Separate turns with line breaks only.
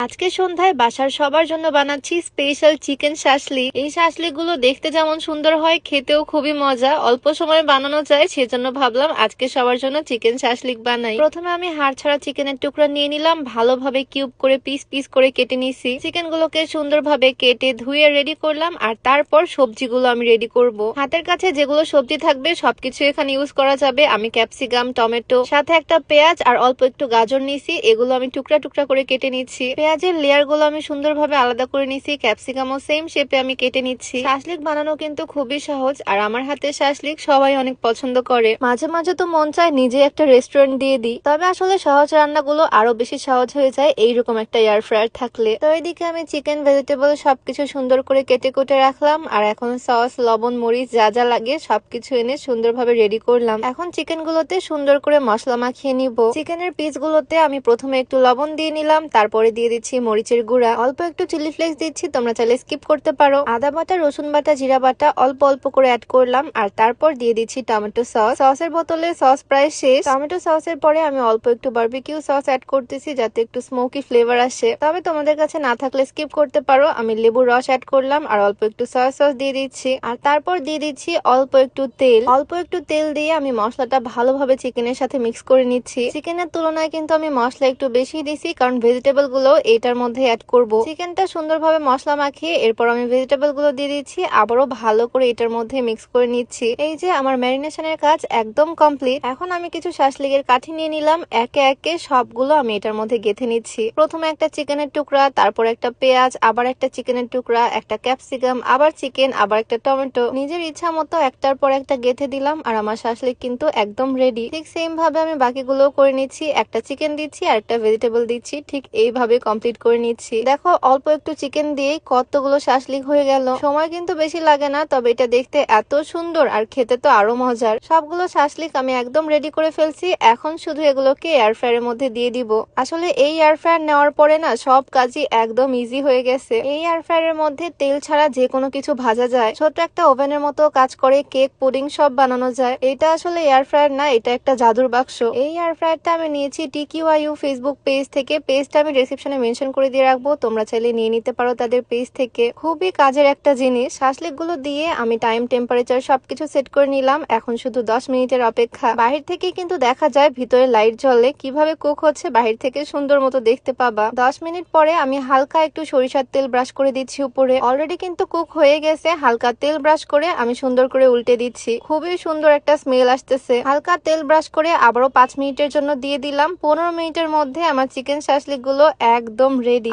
আজকে সন্ধ্যায় বাসার সবার জন্য বানাচ্ছি স্পেশাল চিকেন শাসলিক। এই শাসলিক গুলো দেখতে যেমন সুন্দর হয়, খেতেও খুবই মজা, অল্প সময়ে বানানো যায়। সেজন্য ভাবলাম আজকে সবার জন্য চিকেন শাসলিক বানাই। প্রথমে আমি হাড় ছাড়া চিকেনের টুকরা নিয়ে নিলাম, ভালোভাবে কিউব করে পিস পিস করে কেটে নিছি। চিকেন গুলোকে সুন্দরভাবে কেটে ধুয়ে রেডি করলাম, আর তারপর সবজিগুলো আমি রেডি করব। হাতের কাছে যেগুলো সবজি থাকবে সবকিছু এখানে ইউজ করা যাবে। আমি ক্যাপসিকাম, টমেটো, সাথে একটা পেঁয়াজ আর অল্প একটু গাজর নিছি। এগুলো আমি টুকরা টুকরা করে কেটে নিচ্ছি। পেঁয়াজের লেয়ার গুলো আমি সুন্দরভাবে আলাদা করে নিচ্ছি। ক্যাপসিকামও সেম শেপে আমি কেটে নিচ্ছি। শাসলিক বানানো কিন্তু খুবই সহজ, আর আমার হাতের শাসলিক সবাই অনেক পছন্দ করে। মাঝে মাঝে তো মন চায় নিজে একটা রেস্টুরেন্ট দিয়ে দিই, তবে আসলে সহজ রান্নাগুলো আরো বেশি সহজ হয়ে যায় এইরকম একটা এয়ার ফ্রায়ার থাকলে। তো এদিকে আমি চিকেন, ভেজিটেবল সবকিছু সুন্দর করে কেটে কুটে রাখলাম, আর এখন সস, লবণ, মরিচ যা যা লাগে সবকিছু এনে সুন্দরভাবে রেডি করলাম। এখন চিকেন গুলোতে সুন্দর করে মশলা মাখিয়ে নিব। চিকেনের পিস গুলোতে আমি প্রথমে একটু লবণ দিয়ে নিলাম, তারপরে দিয়ে দিচ্ছি মরিচের গুঁড়া, অল্প একটু চিলি ফ্লেক্স দিচ্ছি, তোমরা চাইলে স্কিপ করতে পারো। আদা বাটা, রসুন বাটা, জিরা বাটা অল্প অল্প করে অ্যাড করলাম, আর তারপর দিয়ে দিচ্ছি টমেটো সস। সসের বোতলে সস প্রায় শেষ। টমেটো সসের পরে আমি অল্প একটু বারবিকিউ সস অ্যাড করতেছি, যাতে একটু স্মোকি ফ্লেভার আসে, তবে তোমাদের কাছে না থাকলে স্কিপ করতে পারো। আমি লেবুর রস অ্যাড করলাম, আর অল্প একটু সয়া সস দিয়ে দিচ্ছি, আর তারপর দিয়ে দিচ্ছি অল্প একটু তেল। অল্প একটু তেল দিয়ে আমি মশলাটা ভালোভাবে চিকেনের সাথে মিক্স করে নিচ্ছি। চিকেনের তুলনায় কিন্তু আমি মশলা একটু বেশি দিছি, কারণ ভেজিটেবল গুলো এটার মধ্যে অ্যাড করব। চিকেনটা সুন্দরভাবে মশলা মাখিয়ে এরপর আমি ভেজিটেবল গুলো দিয়ে দিচ্ছি, আবারও ভালো করে এটার মধ্যে মিক্স করে নিচ্ছি। এই যে আমার ম্যারিনেশনের কাজ একদম কমপ্লিট। এখন আমি কিছু শাসলিকের কাঠি নিয়ে নিলাম, একে একে সবগুলো আমি এটার মধ্যে গেঁথে নিচ্ছি। প্রথমে একটা চিকেনের টুকরা, তারপর একটা পেঁয়াজ, আবার একটা চিকেনের টুকরা, একটা ক্যাপসিকাম, আবার চিকেন, আবার একটা টমেটো। নিজের ইচ্ছা মতো একটার পর একটা গেঁথে দিলাম, আর আমার শাসলিক কিন্তু একদম রেডি। ঠিক সেম ভাবে আমি বাকিগুলো করে নিচ্ছি। একটা চিকেন দিচ্ছি আর একটা ভেজিটেবল দিচ্ছি, ঠিক এইভাবে কমপ্লিট করে নিচ্ছি। দেখো অল্প একটু চিকেন দিয়েই কতগুলো শাসলিক হয়ে গেল। সময় কিন্তু বেশি লাগে না, তবে এটা দেখতে এত সুন্দর আর খেতে তো আরো মজার। সবগুলো শাসলিক আমি একদম রেডি করে ফেলছি। এখন শুধু এগুলোকে এয়ার ফ্রায়ারের মধ্যে দিয়ে দিব। আসলে এই এয়ার ফ্রায়ার নেওয়ার পরে না সব কাজই একদম ইজি হয়ে গেছে। এই এয়ার ফ্রায়ারের মধ্যে তেল ছাড়া যে কোনো কিছু ভাজা যায়। ছোট একটা ওভেনের মতো কাজ করে, কেক, পুডিং সব বানানো যায়। এটা আসলে এয়ার ফ্রায়ার না, এটা একটা জাদুর বাক্স। এই এয়ার ফ্রায়ারটা আমি নিয়েছি TQIU ফেসবুক পেজ থেকে। পেজটা আমি ডেসক্রিপশনে মেনশন করে দিয়ে রাখবো, তোমরা চাইলে নিয়ে নিতে পারো তাদের পেজ থেকে। খুবই কাজের একটা জিনিস। শাসলিক গুলো দিয়ে আমি টাইম, টেম্পারেচার সবকিছু সেট করে নিলাম। এখন শুধু 10 মিনিটের অপেক্ষা। বাহির থেকে কিন্তু দেখা যায় ভিতরে লাইট জ্বলে, কিভাবে কুক হচ্ছে বাহির থেকে সুন্দর মতো দেখতে পাবা। 10 মিনিট পরে আমি হালকা একটু সরিষার তেল ব্রাশ করে দিচ্ছি উপরে। অলরেডি কিন্তু কুক হয়ে গেছে। হালকা তেল ব্রাশ করে আমি সুন্দর করে উল্টে দিচ্ছি। খুবই সুন্দর একটা স্মেল আসতেছে। হালকা তেল ব্রাশ করে আবারও 5 মিনিটের জন্য দিয়ে দিলাম। 15 মিনিটের মধ্যে আমার চিকেন শাসলিক গুলো একদম রেডি।